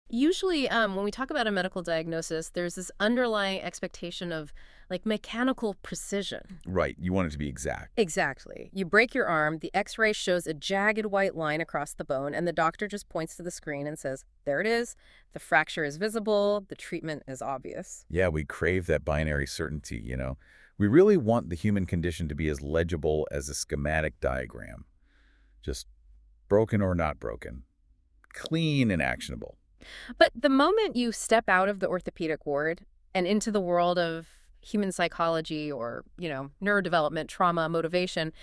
Usually, when we talk about a medical diagnosis, there's this underlying expectation of like mechanical precision. Right, you want it to be exact. Exactly. You break your arm, the x-ray shows a jagged white line across the bone, and the doctor just points to the screen and says, there it is. The fracture is visible. The treatment is obvious. Yeah, we crave that binary certainty. We really want the human condition to be as legible as a schematic diagram. Just broken or not broken. Clean and actionable. But the moment you step out of the orthopedic ward and into the world of human psychology or, neurodevelopment, trauma, motivation,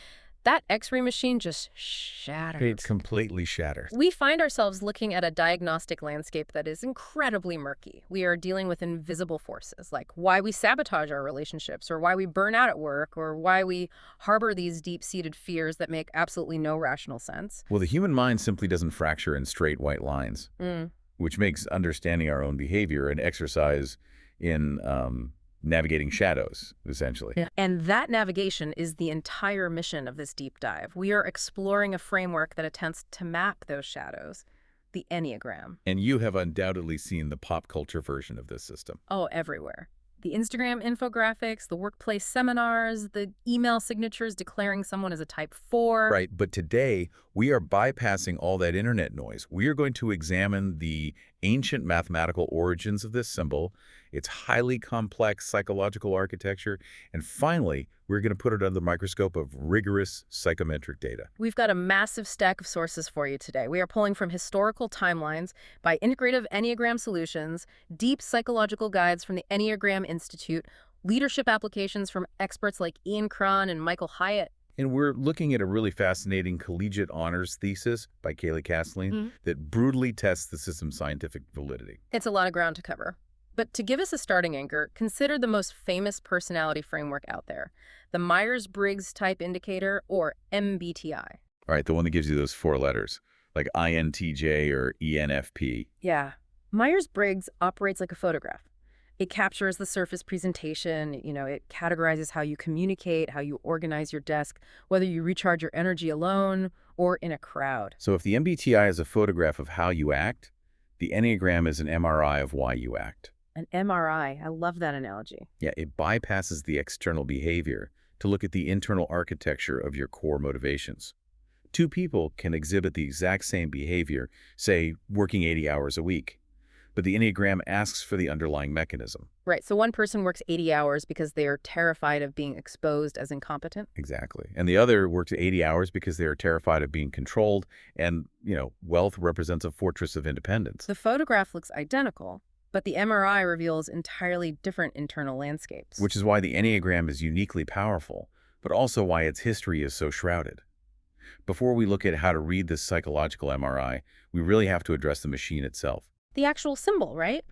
that x-ray machine just It shatters. completely shatters. We find ourselves looking at a diagnostic landscape that is incredibly murky. We are dealing with invisible forces, like why we sabotage our relationships, or why we burn out at work, or why we harbor these deep-seated fears that make absolutely no rational sense. Well, the human mind simply doesn't fracture in straight white lines, Mm. which makes understanding our own behavior an exercise in navigating shadows, essentially. Yeah. And that navigation is the entire mission of this deep dive. We are exploring a framework that attempts to map those shadows, the Enneagram. And you have undoubtedly seen the pop culture version of this system. Oh, everywhere. The Instagram infographics, the workplace seminars, the email signatures declaring someone as a type 4. Right, but today we are bypassing all that internet noise. We are going to examine the ancient mathematical origins of this symbol, its highly complex psychological architecture, and finally, we're going to put it under the microscope of rigorous psychometric data. We've got a massive stack of sources for you today. We are pulling from historical timelines by integrative Enneagram solutions, deep psychological guides from the Enneagram Institute, leadership applications from experts like Ian Cron and Michael Hyatt. And we're looking at a really fascinating collegiate honors thesis by Kaylee Castleen that brutally tests the system's scientific validity. It's a lot of ground to cover. But to give us a starting anchor, consider the most famous personality framework out there, the Myers-Briggs Type Indicator, or MBTI. All right, the one that gives you those 4 letters, like INTJ or ENFP. Yeah. Myers-Briggs operates like a photograph. It captures the surface presentation, it categorizes how you communicate, how you organize your desk, whether you recharge your energy alone or in a crowd. So if the MBTI is a photograph of how you act, the Enneagram is an MRI of why you act. An MRI. I love that analogy. Yeah, it bypasses the external behavior to look at the internal architecture of your core motivations. 2 people can exhibit the exact same behavior, say, working 80 hours a week. But the Enneagram asks for the underlying mechanism. Right, so one person works 80 hours because they are terrified of being exposed as incompetent. Exactly. And the other works 80 hours because they are terrified of being controlled, and, wealth represents a fortress of independence. The photograph looks identical, but the MRI reveals entirely different internal landscapes. Which is why the Enneagram is uniquely powerful, but also why its history is so shrouded. Before we look at how to read this psychological MRI, we really have to address the machine itself. The actual symbol, right?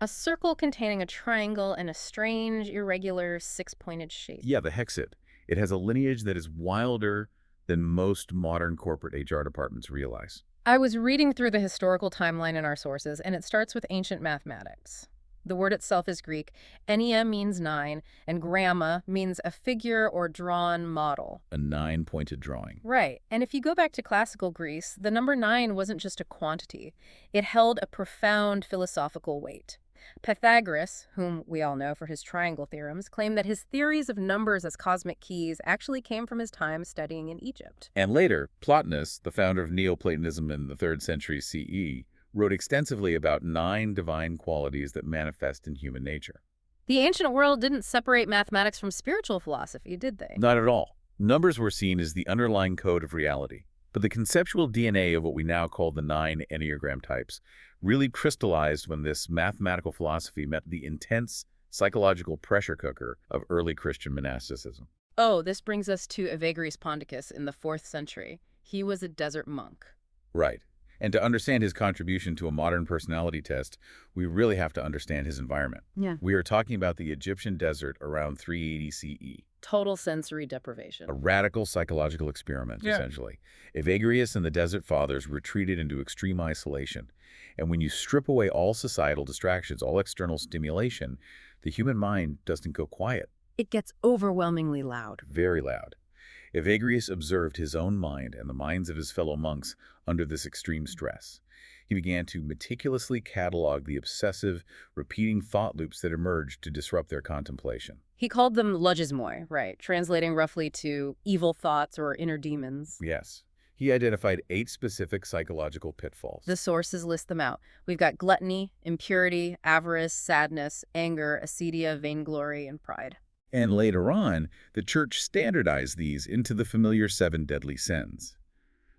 A circle containing a triangle and a strange, irregular, 6-pointed shape. Yeah, the hexad. It has a lineage that is wilder than most modern corporate HR departments realize. I was reading through the historical timeline in our sources, and it starts with ancient mathematics. The word itself is Greek. Ennea means 9, and gramma means a figure or drawn model. A 9-pointed drawing. Right. And if you go back to classical Greece, the number 9 wasn't just a quantity. It held a profound philosophical weight. Pythagoras, whom we all know for his triangle theorems, claimed that his theories of numbers as cosmic keys actually came from his time studying in Egypt. And later, Plotinus, the founder of Neoplatonism in the 3rd century CE, wrote extensively about 9 divine qualities that manifest in human nature. The ancient world didn't separate mathematics from spiritual philosophy, did they? Not at all. Numbers were seen as the underlying code of reality. But the conceptual DNA of what we now call the 9 Enneagram types really crystallized when this mathematical philosophy met the intense psychological pressure cooker of early Christian monasticism. Oh, this brings us to Evagrius Ponticus in the 4th century. He was a desert monk. Right. And to understand his contribution to a modern personality test, we really have to understand his environment. Yeah. We are talking about the Egyptian desert around 380 CE. Total sensory deprivation. A radical psychological experiment, essentially. Evagrius and the Desert Fathers retreated into extreme isolation. And when you strip away all societal distractions, all external stimulation, the human mind doesn't go quiet. It gets overwhelmingly loud. Very loud. Evagrius observed his own mind and the minds of his fellow monks under this extreme stress. He began to meticulously catalog the obsessive, repeating thought loops that emerged to disrupt their contemplation. He called them logismoi, right, translating roughly to evil thoughts or inner demons. Yes, he identified 8 specific psychological pitfalls. The sources list them out. We've got gluttony, impurity, avarice, sadness, anger, acedia, vainglory, and pride. And later on, the church standardized these into the familiar 7 deadly sins.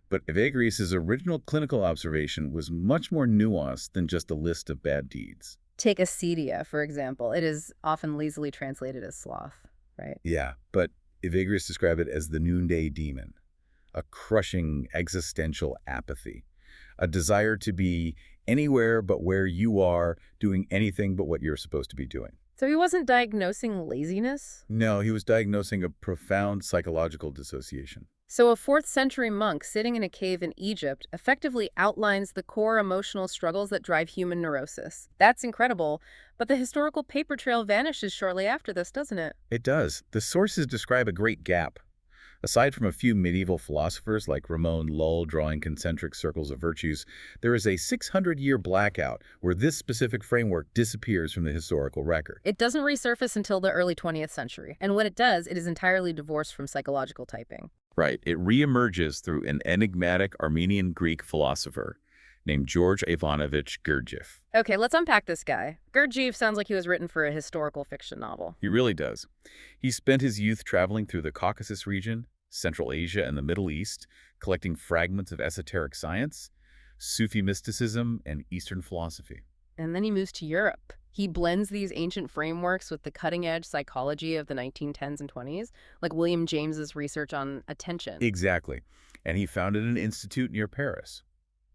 But Evagrius' original clinical observation was much more nuanced than just a list of bad deeds. Take acedia, for example. It is often lazily translated as sloth, right? Yeah, but Evagrius described it as the noonday demon, a crushing existential apathy, a desire to be anywhere but where you are, doing anything but what you're supposed to be doing. So he wasn't diagnosing laziness? No, he was diagnosing a profound psychological dissociation. So a 4th century monk sitting in a cave in Egypt effectively outlines the core emotional struggles that drive human neurosis. That's incredible, but the historical paper trail vanishes shortly after this, doesn't it? It does. The sources describe a great gap. Aside from a few medieval philosophers like Ramon Lull drawing concentric circles of virtues, there is a 600-year blackout where this specific framework disappears from the historical record. It doesn't resurface until the early 20th century, and when it does, it is entirely divorced from psychological typing. Right. It reemerges through an enigmatic Armenian-Greek philosopher named George Ivanovich Gurdjieff. Okay, let's unpack this guy. Gurdjieff sounds like he was written for a historical fiction novel. He really does. He spent his youth traveling through the Caucasus region, Central Asia, and the Middle East, collecting fragments of esoteric science, Sufi mysticism, and Eastern philosophy. And then he moves to Europe. He blends these ancient frameworks with the cutting-edge psychology of the 1910s and 20s, like William James's research on attention. Exactly. And he founded an institute near Paris.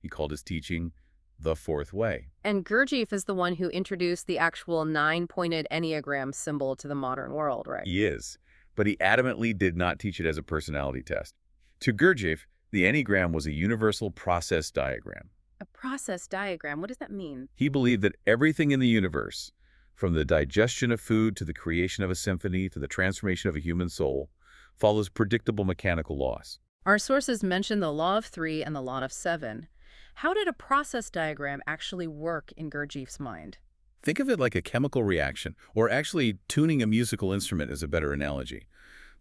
He called his teaching the Fourth Way. And Gurdjieff is the one who introduced the actual 9-pointed Enneagram symbol to the modern world, right? He is, but he adamantly did not teach it as a personality test. To Gurdjieff, the Enneagram was a universal process diagram. A process diagram, what does that mean? He believed that everything in the universe, from the digestion of food to the creation of a symphony to the transformation of a human soul, follows predictable mechanical laws. Our sources mention the law of 3 and the law of 7. How did a process diagram actually work in Gurdjieff's mind? Think of it like a chemical reaction, or actually tuning a musical instrument is a better analogy.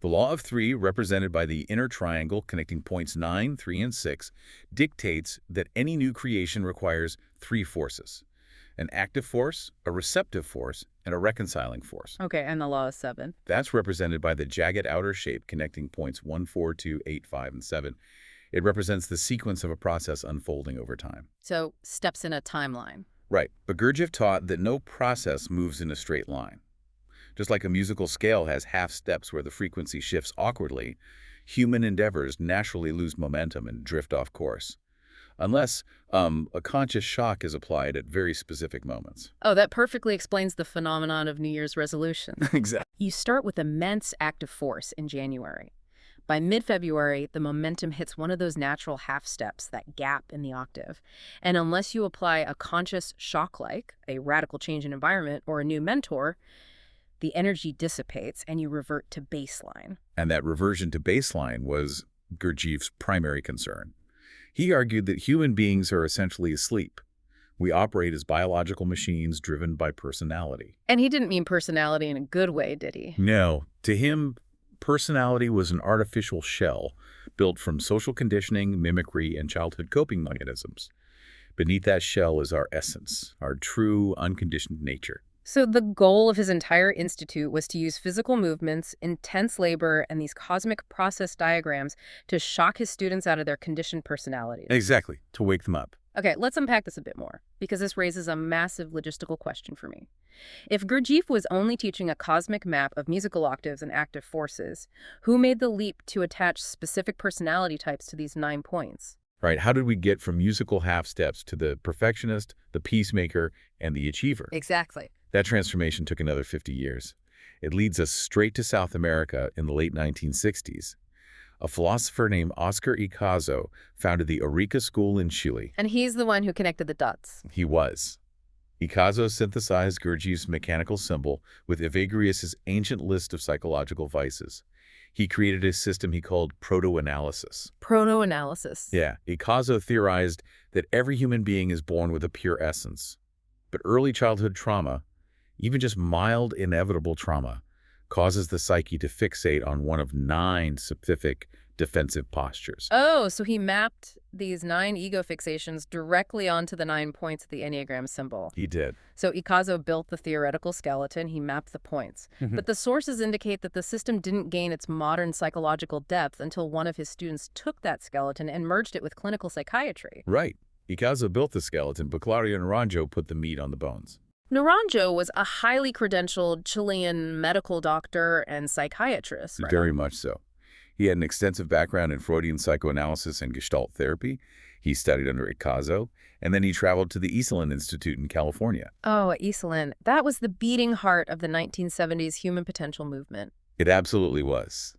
The law of 3, represented by the inner triangle connecting points 9, 3, and 6, dictates that any new creation requires 3 forces: an active force, a receptive force, and a reconciling force. Okay, and the law of 7. That's represented by the jagged outer shape connecting points 1, 4, 2, 8, 5, and 7. It represents the sequence of a process unfolding over time. So, steps in a timeline. Right, but Gurdjieff taught that no process moves in a straight line. Just like a musical scale has half steps where the frequency shifts awkwardly, human endeavors naturally lose momentum and drift off course, unless a conscious shock is applied at very specific moments. Oh, that perfectly explains the phenomenon of New Year's resolutions. Exactly. You start with immense active force in January. By mid-February, the momentum hits one of those natural half steps, that gap in the octave. And unless you apply a conscious shock like a radical change in environment or a new mentor, the energy dissipates and you revert to baseline. And that reversion to baseline was Gurdjieff's primary concern. He argued that human beings are essentially asleep. We operate as biological machines driven by personality. And he didn't mean personality in a good way, did he? No. To him, personality was an artificial shell built from social conditioning, mimicry, and childhood coping mechanisms. Beneath that shell is our essence, our true, unconditioned nature. So the goal of his entire institute was to use physical movements, intense labor, and these cosmic process diagrams to shock his students out of their conditioned personalities. Exactly, to wake them up. Okay, let's unpack this a bit more, because this raises a massive logistical question for me. If Gurdjieff was only teaching a cosmic map of musical octaves and active forces, who made the leap to attach specific personality types to these 9 points? Right, how did we get from musical half steps to the perfectionist, the peacemaker, and the achiever? Exactly. That transformation took another 50 years. It leads us straight to South America in the late 1960s. A philosopher named Oscar Icazo founded the Eureka School in Chile. And he's the one who connected the dots. He was. Icazo synthesized Gurdjieff's mechanical symbol with Evagrius's ancient list of psychological vices. He created a system he called proto-analysis. Proto-analysis. Yeah, Ikazo theorized that every human being is born with a pure essence. But early childhood trauma, even just mild inevitable trauma, causes the psyche to fixate on one of 9 specific defensive postures. Oh, so he mapped these 9 ego fixations directly onto the 9 points of the Enneagram symbol. He did. So Ikazo built the theoretical skeleton, he mapped the points. But the sources indicate that the system didn't gain its modern psychological depth until one of his students took that skeleton and merged it with clinical psychiatry. Right. Ikazo built the skeleton, but Claudio Naranjo put the meat on the bones. Naranjo was a highly credentialed Chilean medical doctor and psychiatrist, right? Very much so. He had an extensive background in Freudian psychoanalysis and Gestalt therapy. He studied under Ikazo, and then he traveled to the Esalen Institute in California. Oh, Esalen. That was the beating heart of the 1970s human potential movement. It absolutely was.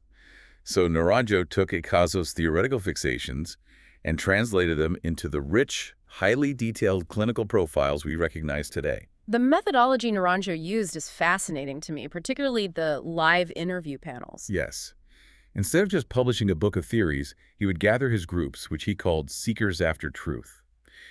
So Naranjo took Ikazo's theoretical fixations and translated them into the rich, highly detailed clinical profiles we recognize today. The methodology Naranjo used is fascinating to me, particularly the live interview panels. Yes. Instead of just publishing a book of theories, he would gather his groups, which he called seekers after truth.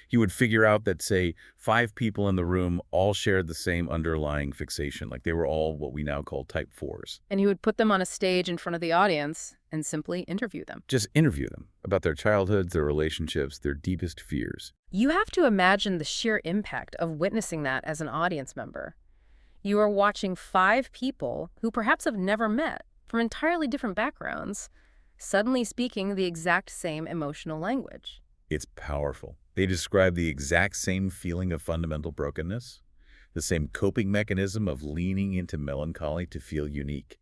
He would figure out that, say, 5 people in the room all shared the same underlying fixation, like they were all what we now call type 4s. And he would put them on a stage in front of the audience and simply interview them. Just interview them about their childhoods, their relationships, their deepest fears. You have to imagine the sheer impact of witnessing that as an audience member. You are watching 5 people who perhaps have never met, from entirely different backgrounds, suddenly speaking the exact same emotional language. It's powerful. They describe the exact same feeling of fundamental brokenness, the same coping mechanism of leaning into melancholy to feel unique.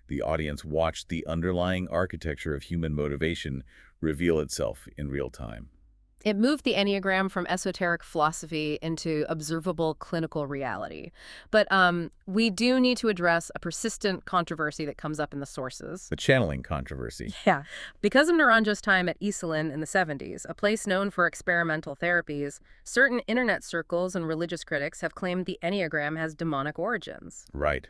The audience watched the underlying architecture of human motivation reveal itself in real time. It moved the Enneagram from esoteric philosophy into observable clinical reality. But we do need to address a persistent controversy that comes up in the sources. The channeling controversy. Yeah. Because of Naranjo's time at Esalen in the 70s, a place known for experimental therapies, certain internet circles and religious critics have claimed the Enneagram has demonic origins. Right.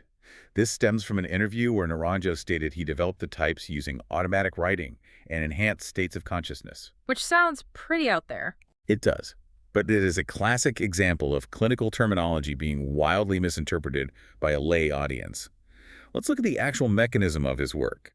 This stems from an interview where Naranjo stated he developed the types using automatic writing and enhanced states of consciousness. Which sounds pretty out there. It does. But it is a classic example of clinical terminology being wildly misinterpreted by a lay audience. Let's look at the actual mechanism of his work.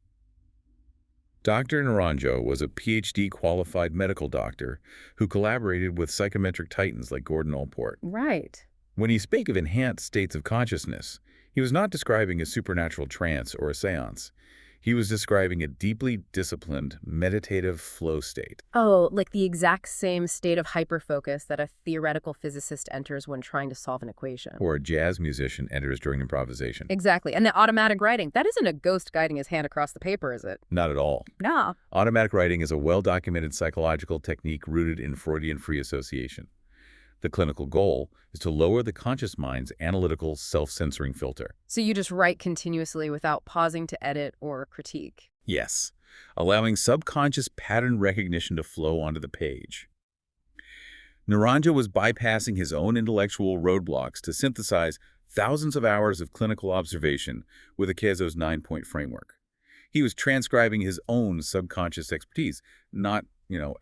Dr. Naranjo was a PhD-qualified medical doctor who collaborated with psychometric titans like Gordon Allport. Right. When he spoke of enhanced states of consciousness, he was not describing a supernatural trance or a seance. He was describing a deeply disciplined, meditative flow state. Oh, like the exact same state of hyperfocus that a theoretical physicist enters when trying to solve an equation. Or a jazz musician enters during improvisation. Exactly. And the automatic writing, that isn't a ghost guiding his hand across the paper, is it? Not at all. No. Automatic writing is a well-documented psychological technique rooted in Freudian free association. The clinical goal is to lower the conscious mind's analytical self-censoring filter. So you just write continuously without pausing to edit or critique. Yes, allowing subconscious pattern recognition to flow onto the page. Naranjo was bypassing his own intellectual roadblocks to synthesize thousands of hours of clinical observation with Ikazo's 9-point framework. He was transcribing his own subconscious expertise, not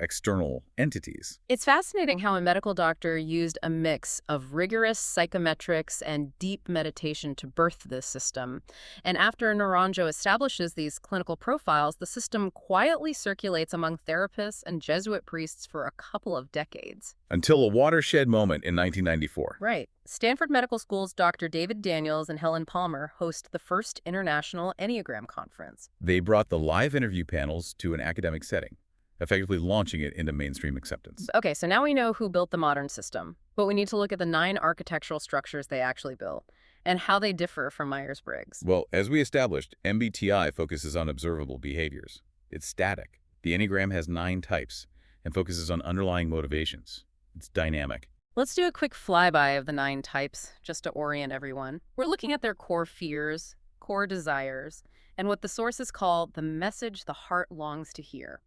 external entities. It's fascinating how a medical doctor used a mix of rigorous psychometrics and deep meditation to birth this system. And after Naranjo establishes these clinical profiles, the system quietly circulates among therapists and Jesuit priests for a couple of decades. Until a watershed moment in 1994. Right. Stanford Medical School's Dr. David Daniels and Helen Palmer host the first International Enneagram Conference. They brought the live interview panels to an academic setting, effectively launching it into mainstream acceptance. Okay, so now we know who built the modern system, but we need to look at the 9 architectural structures they actually built and how they differ from Myers-Briggs. Well, as we established, MBTI focuses on observable behaviors. It's static. The Enneagram has 9 types and focuses on underlying motivations. It's dynamic. Let's do a quick flyby of the 9 types, just to orient everyone. We're looking at their core fears, core desires, and what the sources call the message the heart longs to hear.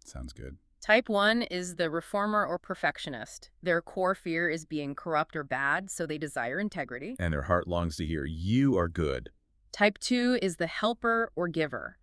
Sounds good. Type 1 is the reformer or perfectionist. Their core fear is being corrupt or bad, so they desire integrity. And their heart longs to hear, you are good. Type 2 is the helper or giver.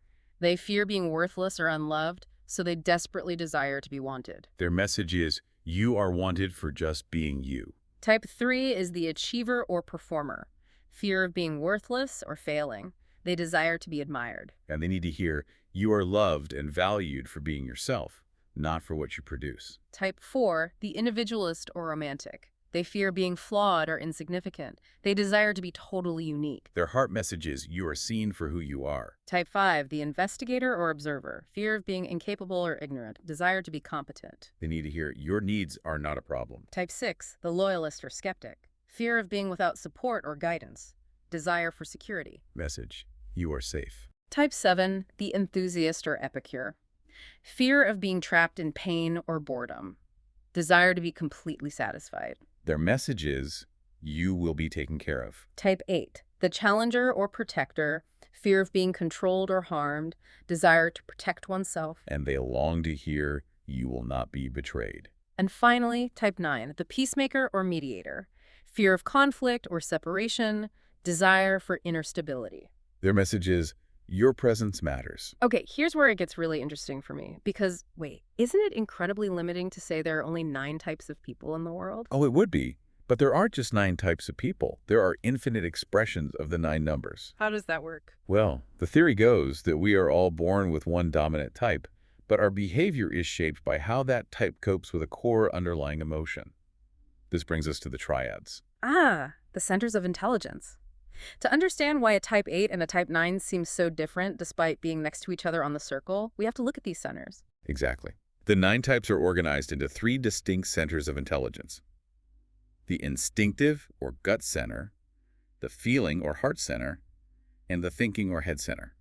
They fear being worthless or unloved, so they desperately desire to be wanted. Their message is, you are wanted for just being you. Type 3 is the achiever or performer. Fear of being worthless or failing. They desire to be admired. And they need to hear, you are loved and valued for being yourself, not for what you produce. Type 4, the individualist or romantic. They fear being flawed or insignificant. They desire to be totally unique. Their heart message is, you are seen for who you are. Type 5, the investigator or observer. Fear of being incapable or ignorant. Desire to be competent. They need to hear, your needs are not a problem. Type 6, the loyalist or skeptic. Fear of being without support or guidance. Desire for security. Message, you are safe. Type 7, the enthusiast or epicure. Fear of being trapped in pain or boredom. Desire to be completely satisfied. Their message is, you will be taken care of. Type 8, the challenger or protector. Fear of being controlled or harmed. Desire to protect oneself. And they long to hear, you will not be betrayed. And finally, Type 9, the peacemaker or mediator. Fear of conflict or separation. Desire for inner stability. Their message is, your presence matters. Okay, here's where it gets really interesting for me. Because, wait, isn't it incredibly limiting to say there are only 9 types of people in the world? Oh, it would be. But there aren't just 9 types of people. There are infinite expressions of the 9 numbers. How does that work? Well, the theory goes that we are all born with one dominant type, but our behavior is shaped by how that type copes with a core underlying emotion. This brings us to the triads. Ah, the centers of intelligence. To understand why a Type 8 and a Type 9 seem so different despite being next to each other on the circle, we have to look at these centers. Exactly. The 9 types are organized into 3 distinct centers of intelligence. The instinctive or gut center, the feeling or heart center, and the thinking or head center.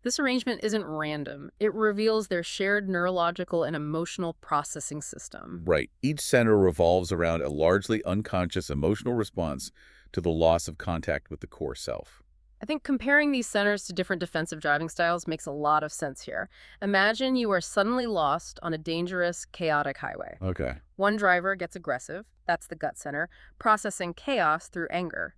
This arrangement isn't random. It reveals their shared neurological and emotional processing system. Right. Each center revolves around a largely unconscious emotional response to the loss of contact with the core self. I think comparing these centers to different defensive driving styles makes a lot of sense here. Imagine you are suddenly lost on a dangerous, chaotic highway. Okay. One driver gets aggressive, that's the gut center, processing chaos through anger.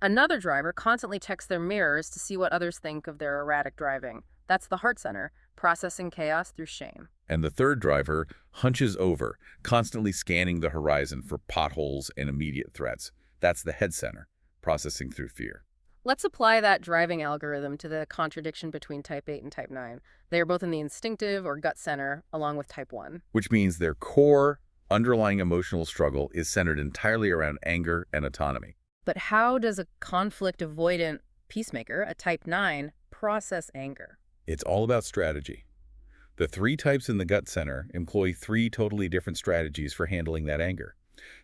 Another driver constantly checks their mirrors to see what others think of their erratic driving. That's the heart center, processing chaos through shame. And the third driver hunches over, constantly scanning the horizon for potholes and immediate threats. That's the head center, processing through fear. Let's apply that driving algorithm to the contradiction between Type 8 and Type 9. They are both in the instinctive or gut center, along with Type 1. Which means their core, underlying emotional struggle is centered entirely around anger and autonomy. But how does a conflict-avoidant peacemaker, a Type 9, process anger? It's all about strategy. The 3 types in the gut center employ 3 totally different strategies for handling that anger.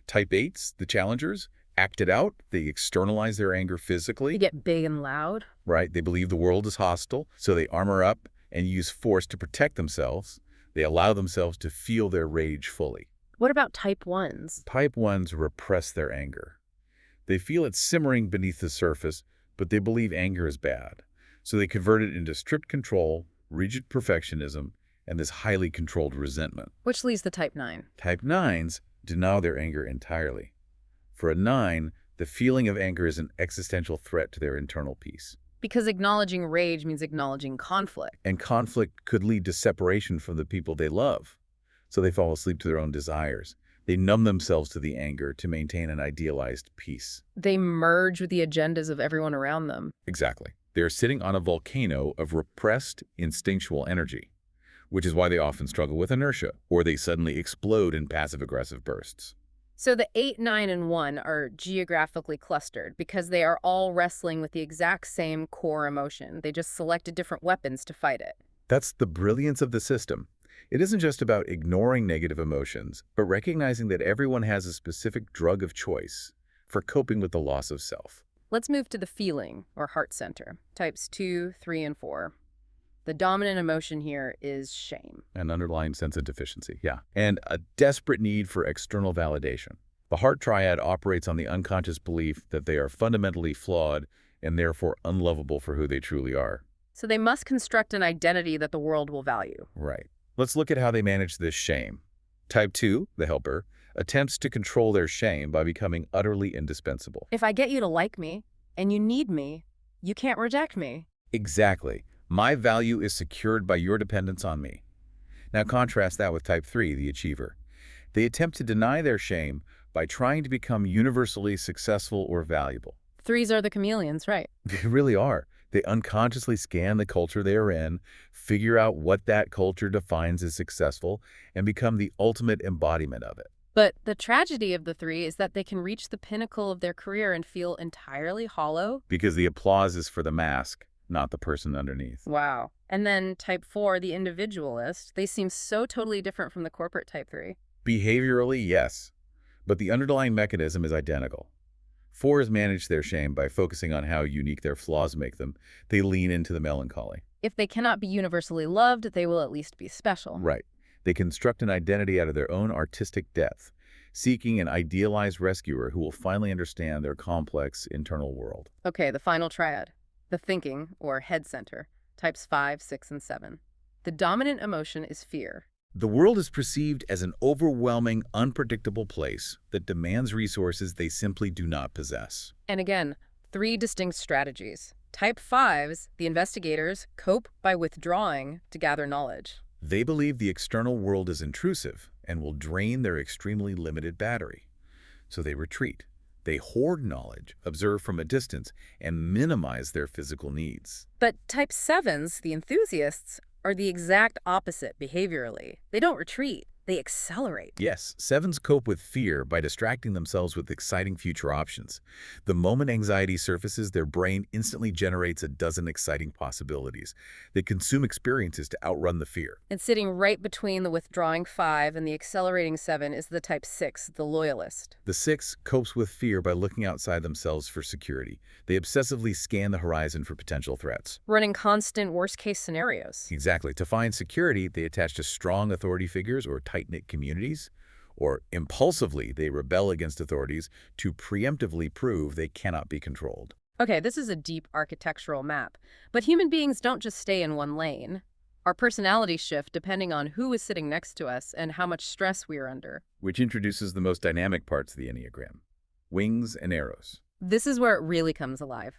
Type 8s, the challengers, act it out. They externalize their anger physically. They get big and loud. Right. They believe the world is hostile, so they armor up and use force to protect themselves. They allow themselves to feel their rage fully. What about Type 1s? Type 1s repress their anger. They feel it simmering beneath the surface, but they believe anger is bad. So they convert it into strict control, rigid perfectionism, and this highly controlled resentment. Which leaves the Type 9. Type 9s deny their anger entirely. For a 9, the feeling of anger is an existential threat to their internal peace. Because acknowledging rage means acknowledging conflict. And conflict could lead to separation from the people they love. So they fall asleep to their own desires. They numb themselves to the anger to maintain an idealized peace. They merge with the agendas of everyone around them. Exactly. They are sitting on a volcano of repressed instinctual energy, which is why they often struggle with inertia, or they suddenly explode in passive-aggressive bursts. So the 8, 9, and 1 are geographically clustered because they are all wrestling with the exact same core emotion. They just selected different weapons to fight it. That's the brilliance of the system. It isn't just about ignoring negative emotions, but recognizing that everyone has a specific drug of choice for coping with the loss of self. Let's move to the feeling, or heart center, types 2, 3, and 4. The dominant emotion here is shame. An underlying sense of deficiency, yeah. And a desperate need for external validation. The heart triad operates on the unconscious belief that they are fundamentally flawed and therefore unlovable for who they truly are. So they must construct an identity that the world will value. Right. Let's look at how they manage this shame. Type 2, the helper, attempts to control their shame by becoming utterly indispensable. If I get you to like me, and you need me, you can't reject me. Exactly. My value is secured by your dependence on me. Now contrast that with type 3, the achiever. They attempt to deny their shame by trying to become universally successful or valuable. Threes are the chameleons, right? They really are. They unconsciously scan the culture they are in, figure out what that culture defines as successful, and become the ultimate embodiment of it. But the tragedy of the three is that they can reach the pinnacle of their career and feel entirely hollow. Because the applause is for the mask, not the person underneath. Wow. And then type 4, the individualist, they seem so totally different from the corporate type 3. Behaviorally, yes, but the underlying mechanism is identical. Fours manage their shame by focusing on how unique their flaws make them. They lean into the melancholy. If they cannot be universally loved, they will at least be special. Right. They construct an identity out of their own artistic depth, seeking an idealized rescuer who will finally understand their complex internal world. Okay, the final triad, the thinking, or head center, types 5, 6, and 7. The dominant emotion is fear. The world is perceived as an overwhelming, unpredictable place that demands resources they simply do not possess. And again, 3 distinct strategies. Type 5s, the investigators, cope by withdrawing to gather knowledge. They believe the external world is intrusive and will drain their extremely limited battery. So they retreat. They hoard knowledge, observe from a distance, and minimize their physical needs. But type 7s, the enthusiasts, are the exact opposite behaviorally. They don't retreat, they accelerate. Yes, sevens cope with fear by distracting themselves with exciting future options. The moment anxiety surfaces, their brain instantly generates a dozen exciting possibilities. They consume experiences to outrun the fear. And sitting right between the withdrawing 5 and the accelerating 7 is the type 6, the loyalist. The 6 copes with fear by looking outside themselves for security. They obsessively scan the horizon for potential threats. Running constant worst-case scenarios. Exactly. To find security, they attach to strong authority figures or tight-knit communities, or impulsively they rebel against authorities to preemptively prove they cannot be controlled. Okay, this is a deep architectural map, but human beings don't just stay in one lane. Our personalities shift depending on who is sitting next to us and how much stress we are under. Which introduces the most dynamic parts of the Enneagram: wings and arrows. This is where it really comes alive.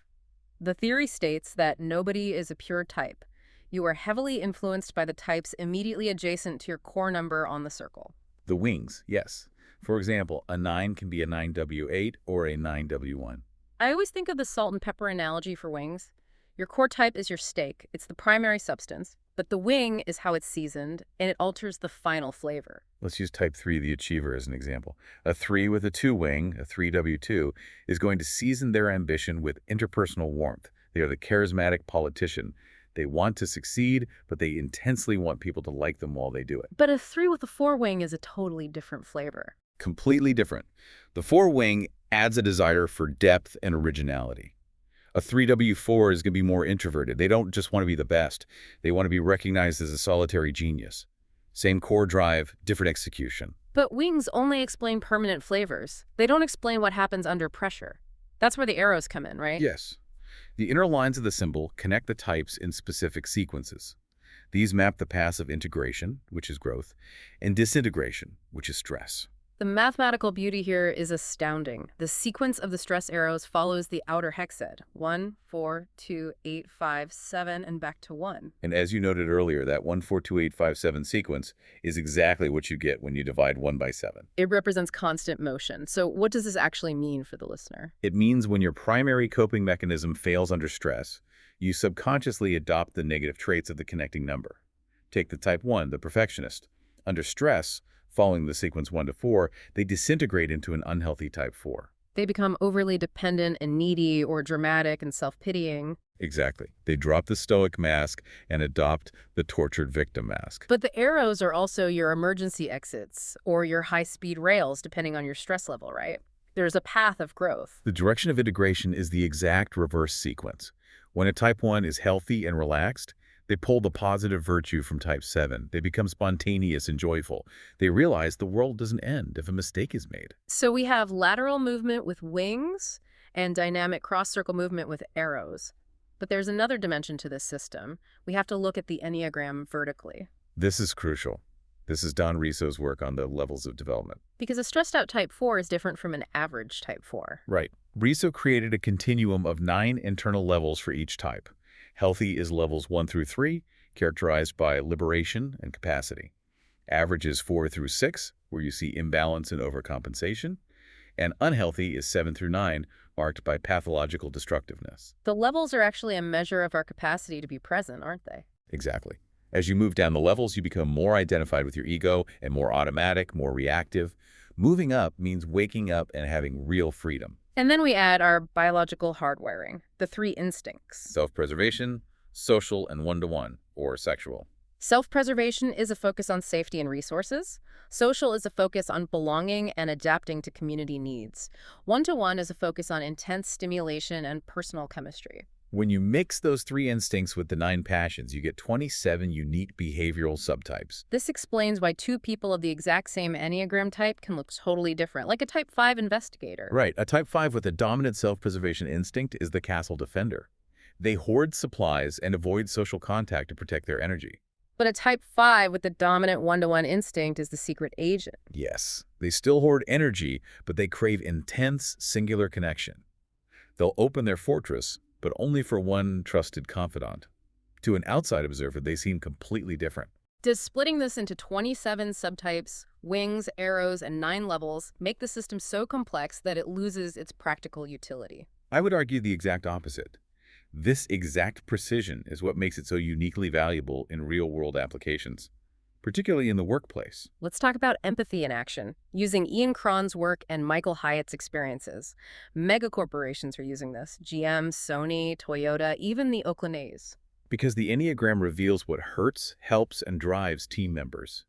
The theory states that nobody is a pure type. You are heavily influenced by the types immediately adjacent to your core number on the circle. The wings, yes. For example, a 9 can be a 9W8 or a 9W1. I always think of the salt and pepper analogy for wings. Your core type is your steak. It's the primary substance. But the wing is how it's seasoned, and it alters the final flavor. Let's use type 3, the achiever, as an example. A 3 with a 2 wing, a 3W2, is going to season their ambition with interpersonal warmth. They are the charismatic politician. They want to succeed, but they intensely want people to like them while they do it. But a 3 with a 4 wing is a totally different flavor. Completely different. The 4 wing adds a desire for depth and originality. A 3W4 is going to be more introverted. They don't just want to be the best. They want to be recognized as a solitary genius. Same core drive, different execution. But wings only explain permanent flavors. They don't explain what happens under pressure. That's where the arrows come in, right? Yes. The inner lines of the symbol connect the types in specific sequences. These map the paths of integration, which is growth, and disintegration, which is stress. The mathematical beauty here is astounding. The sequence of the stress arrows follows the outer hexad: 1, 4, 2, 8, 5, 7, and back to 1. And as you noted earlier, that 1, 4, 2, 8, 5, 7 sequence is exactly what you get when you divide 1 by 7. It represents constant motion. So what does this actually mean for the listener? It means when your primary coping mechanism fails under stress, you subconsciously adopt the negative traits of the connecting number. Take the type 1, the perfectionist. Under stress, following the sequence 1 to 4, they disintegrate into an unhealthy type 4. They become overly dependent and needy, or dramatic and self-pitying. Exactly. They drop the stoic mask and adopt the tortured victim mask. But the arrows are also your emergency exits or your high-speed rails, depending on your stress level, right? There's a path of growth. The direction of integration is the exact reverse sequence. When a type 1 is healthy and relaxed, they pull the positive virtue from type 7. They become spontaneous and joyful. They realize the world doesn't end if a mistake is made. So we have lateral movement with wings and dynamic cross-circle movement with arrows. But there's another dimension to this system. We have to look at the Enneagram vertically. This is crucial. This is Don Risso's work on the levels of development. Because a stressed-out type 4 is different from an average type 4. Right. Risso created a continuum of 9 internal levels for each type. Healthy is levels 1 through 3, characterized by liberation and capacity. Average is 4 through 6, where you see imbalance and overcompensation. And unhealthy is 7 through 9, marked by pathological destructiveness. The levels are actually a measure of our capacity to be present, aren't they? Exactly. As you move down the levels, you become more identified with your ego and more automatic, more reactive. Moving up means waking up and having real freedom. And then we add our biological hardwiring, the 3 instincts. Self-preservation, social, and one-to-one, or sexual. Self-preservation is a focus on safety and resources. Social is a focus on belonging and adapting to community needs. One-to-one is a focus on intense stimulation and personal chemistry. When you mix those 3 instincts with the 9 passions, you get 27 unique behavioral subtypes. This explains why 2 people of the exact same Enneagram type can look totally different, like a type 5 investigator. Right. A type 5 with a dominant self-preservation instinct is the castle defender. They hoard supplies and avoid social contact to protect their energy. But a type 5 with the dominant one-to-one instinct is the secret agent. Yes, they still hoard energy, but they crave intense, singular connection. They'll open their fortress, but only for one trusted confidant. To an outside observer, they seem completely different. Does splitting this into 27 subtypes, wings, arrows, and 9 levels make the system so complex that it loses its practical utility? I would argue the exact opposite. This exact precision is what makes it so uniquely valuable in real-world applications, particularly in the workplace. Let's talk about empathy in action, using Ian Cron's work and Michael Hyatt's experiences. Megacorporations are using this: GM, Sony, Toyota, even the Oakland A's. Because the Enneagram reveals what hurts, helps, and drives team members.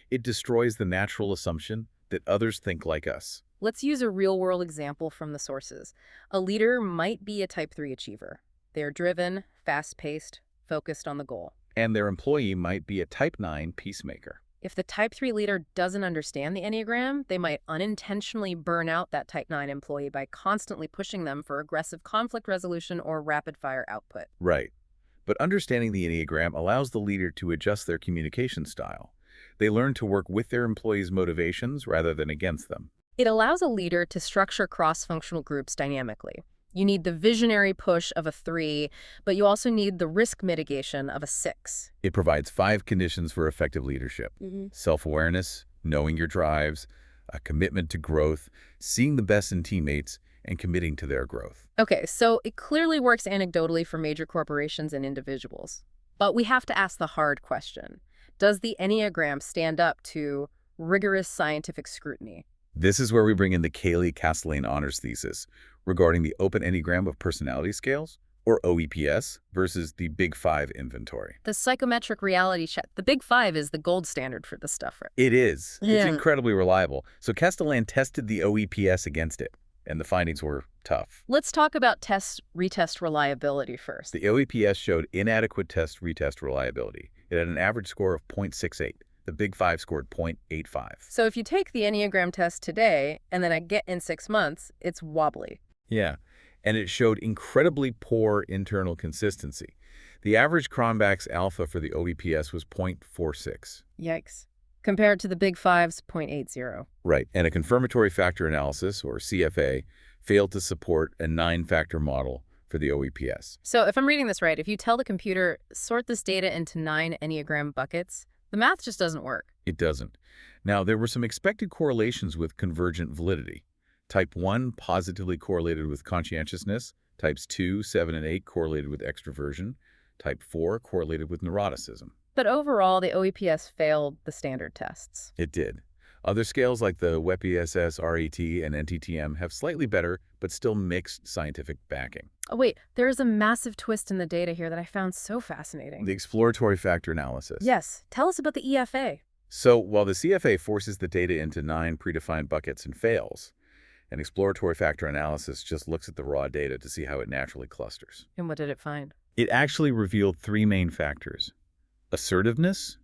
It destroys the natural assumption that others think like us. Let's use a real-world example from the sources. A leader might be a type 3 achiever. They're driven, fast-paced, focused on the goal. And their employee might be a type 9 peacemaker. If the type 3 leader doesn't understand the Enneagram, they might unintentionally burn out that type 9 employee by constantly pushing them for aggressive conflict resolution or rapid-fire output. Right. But understanding the Enneagram allows the leader to adjust their communication style. They learn to work with their employees' motivations rather than against them. It allows a leader to structure cross-functional groups dynamically. You need the visionary push of a 3, but you also need the risk mitigation of a 6. It provides 5 conditions for effective leadership. Self-awareness, knowing your drives, a commitment to growth, seeing the best in teammates, and committing to their growth. Okay, so it clearly works anecdotally for major corporations and individuals. But we have to ask the hard question. Does the Enneagram stand up to rigorous scientific scrutiny? This is where we bring in the Cayley-Castellane honors thesis regarding the Open Enneagram of Personality Scales, or OEPS, versus the Big 5 inventory. The psychometric reality check. The Big 5 is the gold standard for this stuff, right? It is. Yeah. It's incredibly reliable. So Castellane tested the OEPS against it, and the findings were tough. Let's talk about retest reliability first. The OEPS showed inadequate retest reliability. It had an average score of 0.68. The Big 5 scored 0.85. So if you take the Enneagram test today and then in 6 months, it's wobbly. Yeah, and it showed incredibly poor internal consistency. The average Cronbach's alpha for the OEPS was 0.46. Yikes. Compared to the Big 5's 0.80. Right, and a confirmatory factor analysis, or CFA, failed to support a 9-factor model for the OEPS. So if I'm reading this right, if you tell the computer, sort this data into 9 Enneagram buckets, the math just doesn't work. It doesn't. Now, there were some expected correlations with convergent validity. Type 1 positively correlated with conscientiousness. Types 2, 7, and 8 correlated with extroversion. Type 4 correlated with neuroticism. But overall, the OEPS failed the standard tests. It did. Other scales like the WEP-ESS, RET, and NTTM have slightly better, but still mixed scientific backing. Oh, wait, there is a massive twist in the data here that I found so fascinating. The exploratory factor analysis. Yes, tell us about the EFA. So, while the CFA forces the data into 9 predefined buckets and fails, an exploratory factor analysis just looks at the raw data to see how it naturally clusters. And what did it find? It actually revealed 3 main factors: assertiveness,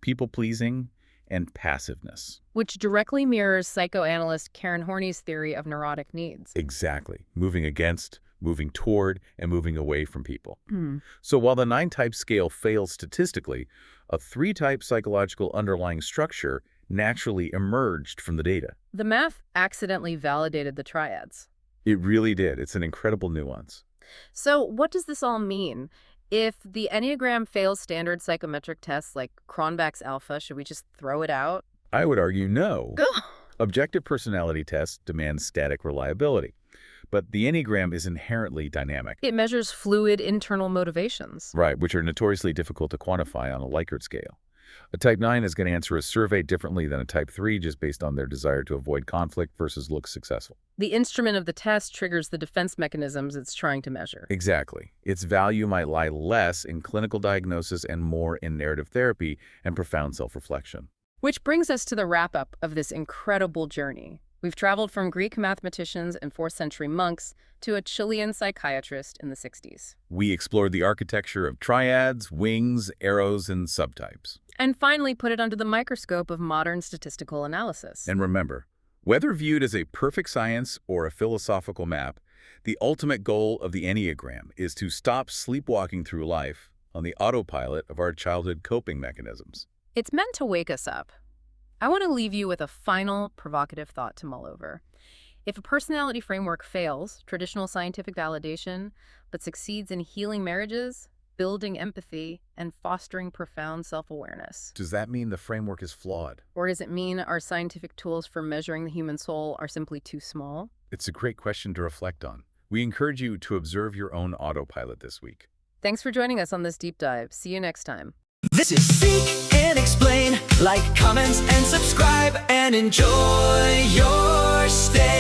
people-pleasing, and passiveness. Which directly mirrors psychoanalyst Karen Horney's theory of neurotic needs. Exactly. Moving against, moving toward, and moving away from people. So while the 9-type scale fails statistically, a 3-type psychological underlying structure naturally emerged from the data. The math accidentally validated the triads. It really did. It's an incredible nuance. So what does this all mean? If the Enneagram fails standard psychometric tests like Cronbach's Alpha, should we just throw it out? I would argue no. Ugh. Objective personality tests demand static reliability, but the Enneagram is inherently dynamic. It measures fluid internal motivations. Right, which are notoriously difficult to quantify on a Likert scale. A Type 9 is going to answer a survey differently than a Type 3 just based on their desire to avoid conflict versus look successful. The instrument of the test triggers the defense mechanisms it's trying to measure. Exactly. Its value might lie less in clinical diagnosis and more in narrative therapy and profound self-reflection. Which brings us to the wrap-up of this incredible journey. We've traveled from Greek mathematicians and 4th century monks to a Chilean psychiatrist in the 60s. We explored the architecture of triads, wings, arrows, and subtypes. And finally put it under the microscope of modern statistical analysis. And remember, whether viewed as a perfect science or a philosophical map, the ultimate goal of the Enneagram is to stop sleepwalking through life on the autopilot of our childhood coping mechanisms. It's meant to wake us up. I want to leave you with a final provocative thought to mull over. If a personality framework fails traditional scientific validation, but succeeds in healing marriages, building empathy, and fostering profound self-awareness, Does that mean the framework is flawed? or does it mean our scientific tools for measuring the human soul are simply too small? It's a great question to reflect on. We encourage you to observe your own autopilot this week. Thanks for joining us on this deep dive. See you next time. This is Seek and Explain. Like, comment, and subscribe, and enjoy your stay.